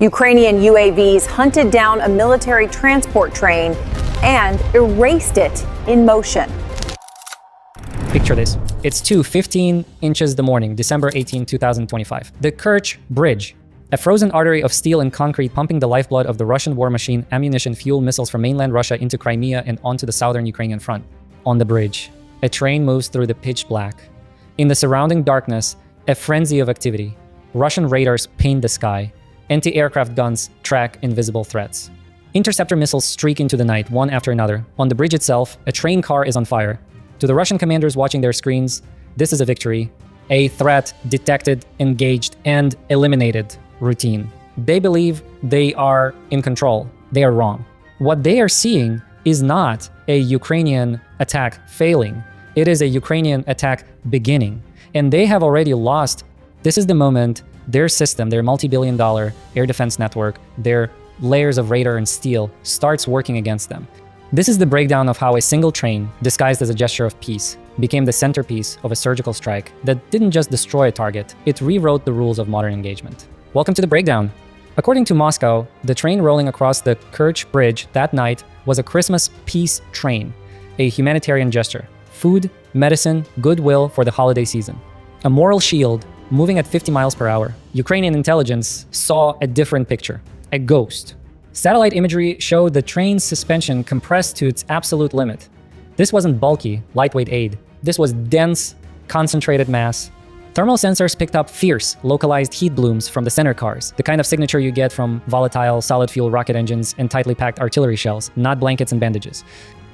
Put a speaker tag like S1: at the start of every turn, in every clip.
S1: Ukrainian UAVs hunted down a military transport train and erased it in motion.
S2: Picture this. It's 2:15 inches the morning, December 18, 2025. The Kirch Bridge, a frozen artery of steel and concrete pumping the lifeblood of the Russian war machine, ammunition, fuel, missiles from mainland Russia into Crimea and onto the southern Ukrainian front. On the bridge, a train moves through the pitch black. In the surrounding darkness, a frenzy of activity. Russian radars paint the sky. Anti-aircraft guns track invisible threats. Interceptor missiles streak into the night, one after another. On the bridge itself, a train car is on fire. To the Russian commanders watching their screens, this is a victory. A threat detected, engaged, and eliminated routine. They believe they are in control. They are wrong. What they are seeing is not a Ukrainian attack failing. It is a Ukrainian attack beginning. And they have already lost. This is the moment their system, their multi-billion-dollar air defense network, their layers of radar and steel starts working against them. This is the breakdown of how a single train, disguised as a gesture of peace, became the centerpiece of a surgical strike that didn't just destroy a target, it rewrote the rules of modern engagement. Welcome to the breakdown. According to Moscow, the train rolling across the Kirch Bridge that night was a Christmas peace train, a humanitarian gesture, food, medicine, goodwill for the holiday season. A moral shield moving at 50 miles per hour. Ukrainian intelligence saw a different picture, a ghost. Satellite imagery showed the train's suspension compressed to its absolute limit. This wasn't bulky, lightweight aid. This was dense, concentrated mass. Thermal sensors picked up fierce, localized heat blooms from the center cars, the kind of signature you get from volatile, solid-fuel rocket engines and tightly packed artillery shells, not blankets and bandages.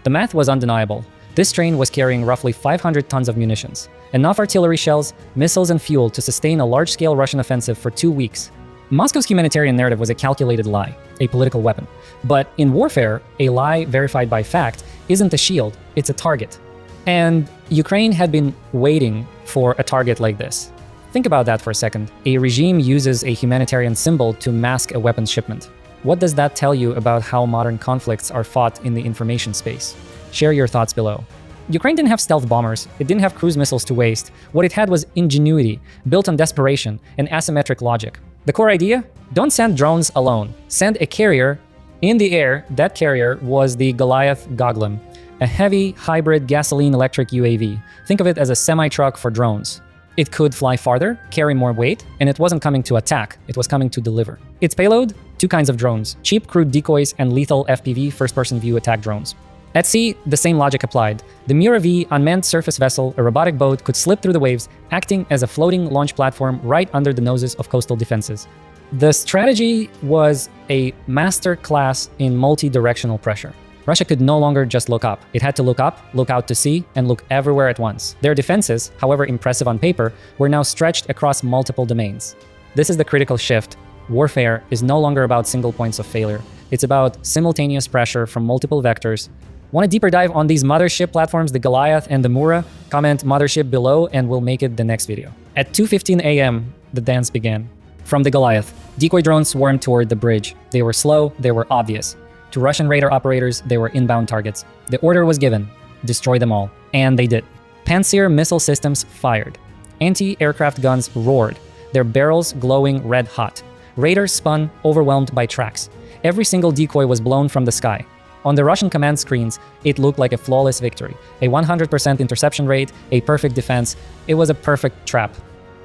S2: The math was undeniable. This train was carrying roughly 500 tons of munitions, enough artillery shells, missiles, and fuel to sustain a large-scale Russian offensive for 2 weeks. Moscow's humanitarian narrative was a calculated lie, a political weapon. But in warfare, a lie verified by fact isn't a shield, it's a target. And Ukraine had been waiting for a target like this. Think about that for a second. A regime uses a humanitarian symbol to mask a weapons shipment. What does that tell you about how modern conflicts are fought in the information space? Share your thoughts below. Ukraine didn't have stealth bombers, it didn't have cruise missiles to waste. What it had was ingenuity, built on desperation and asymmetric logic. The core idea? Don't send drones alone. Send a carrier in the air. That carrier was the Goliath Goglem, a heavy, hybrid, gasoline-electric UAV. Think of it as a semi-truck for drones. It could fly farther, carry more weight, and it wasn't coming to attack, it was coming to deliver. Its payload? 2 kinds of drones, cheap crude decoys and lethal FPV, first-person view attack drones. At sea, the same logic applied. The Mura-V unmanned surface vessel, a robotic boat, could slip through the waves, acting as a floating launch platform right under the noses of coastal defenses. The strategy was a masterclass in multi-directional pressure. Russia could no longer just look up. It had to look up, look out to sea, and look everywhere at once. Their defenses, however impressive on paper, were now stretched across multiple domains. This is the critical shift. Warfare is no longer about single points of failure. It's about simultaneous pressure from multiple vectors. Want a deeper dive on these mothership platforms, the Goliath and the Mura? Comment Mothership below and we'll make it the next video. At 2:15 a.m., the dance began. From the Goliath, decoy drones swarmed toward the bridge. They were slow, they were obvious. To Russian radar operators, they were inbound targets. The order was given, destroy them all. And they did. Pantsir missile systems fired. Anti-aircraft guns roared, their barrels glowing red hot. Radars spun, overwhelmed by tracks. Every single decoy was blown from the sky. On the Russian command screens, it looked like a flawless victory. A 100% interception rate, a perfect defense. It was a perfect trap.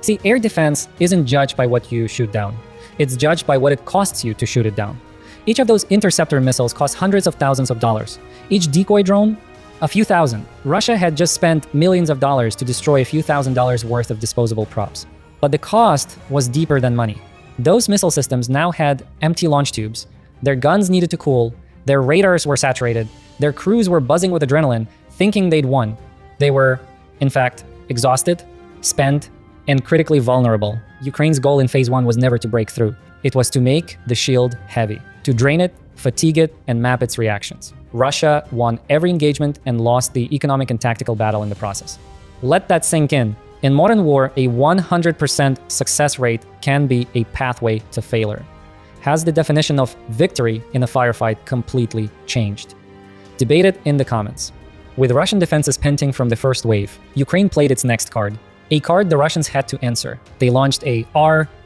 S2: See, air defense isn't judged by what you shoot down. It's judged by what it costs you to shoot it down. Each of those interceptor missiles cost hundreds of thousands of dollars. Each decoy drone, a few thousand. Russia had just spent millions of dollars to destroy a few $1,000s worth of disposable props. But the cost was deeper than money. Those missile systems now had empty launch tubes. Their guns needed to cool. Their radars were saturated. Their crews were buzzing with adrenaline, thinking they'd won. They were, in fact, exhausted, spent, and critically vulnerable. Ukraine's goal in Phase 1 was never to break through. It was to make the shield heavy, to drain it, fatigue it, and map its reactions. Russia won every engagement and lost the economic and tactical battle in the process. Let that sink in. In modern war, a 100% success rate can be a pathway to failure. Has the definition of victory in a firefight completely changed? Debate it in the comments. With Russian defenses panting from the first wave, Ukraine played its next card, a card the Russians had to answer. They launched a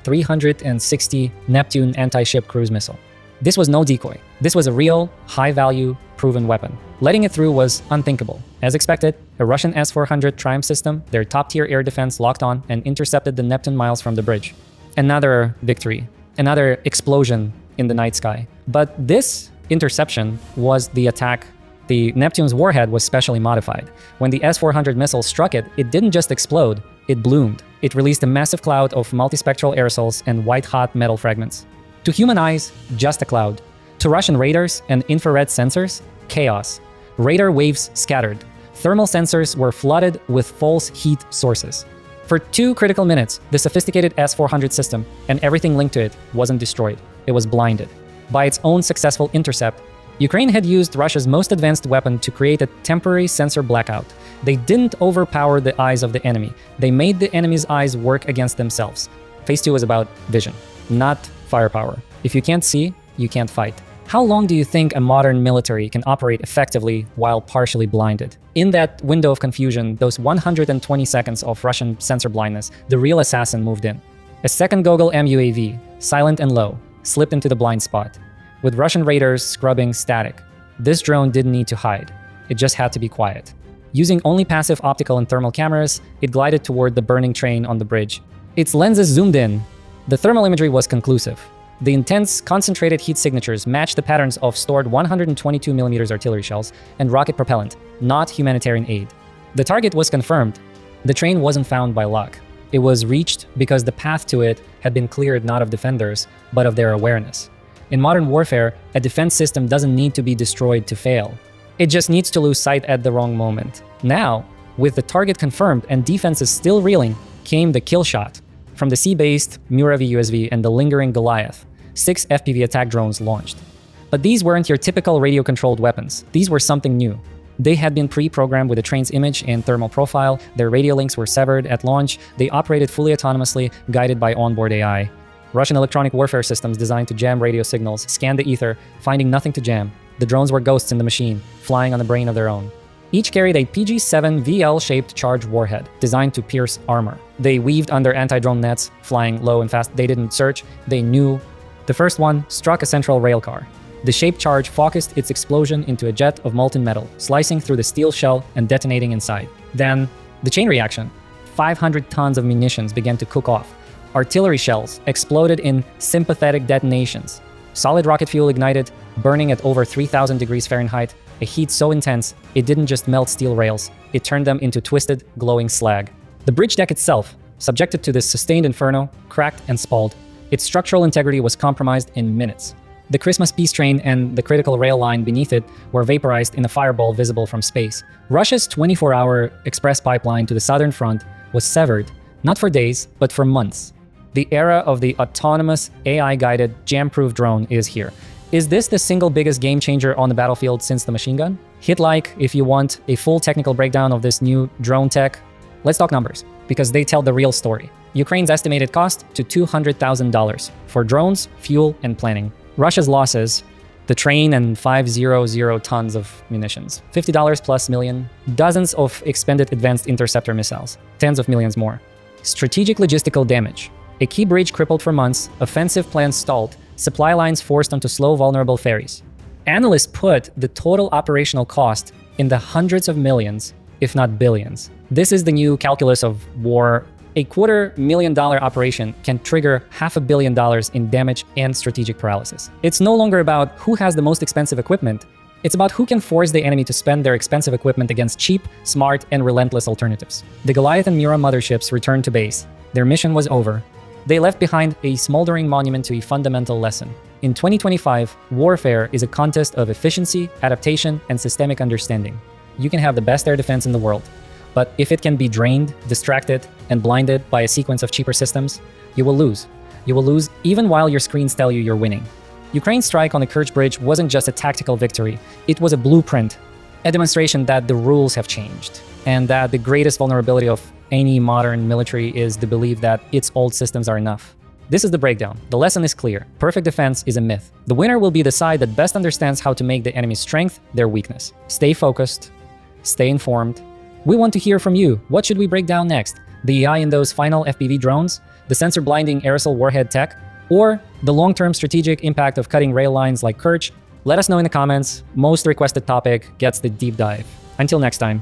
S2: 360 Neptune anti-ship cruise missile. This was no decoy. This was a real, high-value, proven weapon. Letting it through was unthinkable. As expected, a Russian S-400 Triumph system, their top-tier air defense, locked on and intercepted the Neptune miles from the bridge. Another victory. Another explosion in the night sky. But this interception was the attack. The Neptune's warhead was specially modified. When the S-400 missile struck it, it didn't just explode, it bloomed. It released a massive cloud of multispectral aerosols and white-hot metal fragments. To human eyes, just a cloud. To Russian radars and infrared sensors, chaos. Radar waves scattered. Thermal sensors were flooded with false heat sources. For 2 critical minutes, the sophisticated S-400 system and everything linked to it wasn't destroyed. It was blinded. By its own successful intercept, Ukraine had used Russia's most advanced weapon to create a temporary sensor blackout. They didn't overpower the eyes of the enemy. They made the enemy's eyes work against themselves. Phase 2 is about vision, not firepower. If you can't see, you can't fight. How long do you think a modern military can operate effectively while partially blinded? In that window of confusion, those 120 seconds of Russian sensor blindness, the real assassin moved in. A second Gogol MUAV, silent and low, slipped into the blind spot. With Russian raiders scrubbing static, this drone didn't need to hide. It just had to be quiet. Using only passive optical and thermal cameras, it glided toward the burning train on the bridge. Its lenses zoomed in. The thermal imagery was conclusive. The intense, concentrated heat signatures matched the patterns of stored 122mm artillery shells and rocket propellant, not humanitarian aid. The target was confirmed. The train wasn't found by luck. It was reached because the path to it had been cleared not of defenders, but of their awareness. In modern warfare, a defense system doesn't need to be destroyed to fail. It just needs to lose sight at the wrong moment. Now, with the target confirmed and defenses still reeling, came the kill shot. From the sea-based Muravi USV and the lingering Goliath, 6 FPV attack drones launched. But these weren't your typical radio-controlled weapons. These were something new. They had been pre-programmed with the train's image and thermal profile, their radio links were severed at launch, they operated fully autonomously, guided by onboard AI. Russian electronic warfare systems designed to jam radio signals scanned the ether, finding nothing to jam. The drones were ghosts in the machine, flying on a brain of their own. Each carried a PG-7 VL-shaped charge warhead, designed to pierce armor. They weaved under anti-drone nets, flying low and fast. They didn't search, they knew. The first one struck a central railcar. The shaped charge focused its explosion into a jet of molten metal, slicing through the steel shell and detonating inside. Then, the chain reaction. 500 tons of munitions began to cook off. Artillery shells exploded in sympathetic detonations. Solid rocket fuel ignited, burning at over 3,000 degrees Fahrenheit, a heat so intense it didn't just melt steel rails, it turned them into twisted, glowing slag. The bridge deck itself, subjected to this sustained inferno, cracked and spalled. Its structural integrity was compromised in minutes. The Christmas peace train and the critical rail line beneath it were vaporized in a fireball visible from space. Russia's 24-hour express pipeline to the southern front was severed, not for days, but for months. The era of the autonomous, AI-guided, jam-proof drone is here. Is this the single biggest game changer on the battlefield since the machine gun? Hit like if you want a full technical breakdown of this new drone tech. Let's talk numbers, because they tell the real story. Ukraine's estimated cost to $200,000 for drones, fuel, and planning. Russia's losses, the train and 500 tons of munitions. $50 plus million, dozens of expended advanced interceptor missiles, tens of millions more. Strategic logistical damage. A key bridge crippled for months, offensive plans stalled, supply lines forced onto slow, vulnerable ferries. Analysts put the total operational cost in the hundreds of millions, if not billions. This is the new calculus of war. A $250,000 operation can trigger $500 million in damage and strategic paralysis. It's no longer about who has the most expensive equipment. It's about who can force the enemy to spend their expensive equipment against cheap, smart, and relentless alternatives. The Goliath and Mura motherships returned to base. Their mission was over. They left behind a smoldering monument to a fundamental lesson. In 2025, warfare is a contest of efficiency, adaptation, and systemic understanding. You can have the best air defense in the world, but if it can be drained, distracted, and blinded by a sequence of cheaper systems, you will lose. You will lose even while your screens tell you you're winning. Ukraine's strike on the Kirch Bridge wasn't just a tactical victory, it was a blueprint, a demonstration that the rules have changed, and that the greatest vulnerability of any modern military is the belief that its old systems are enough. This is the breakdown. The lesson is clear. Perfect defense is a myth. The winner will be the side that best understands how to make the enemy's strength their weakness. Stay focused, stay informed. We want to hear from you. What should we break down next? The AI in those final FPV drones? the sensor-blinding aerosol warhead tech, or the long-term strategic impact of cutting rail lines like Kirch? Let us know in the comments. Most requested topic gets the deep dive. Until next time.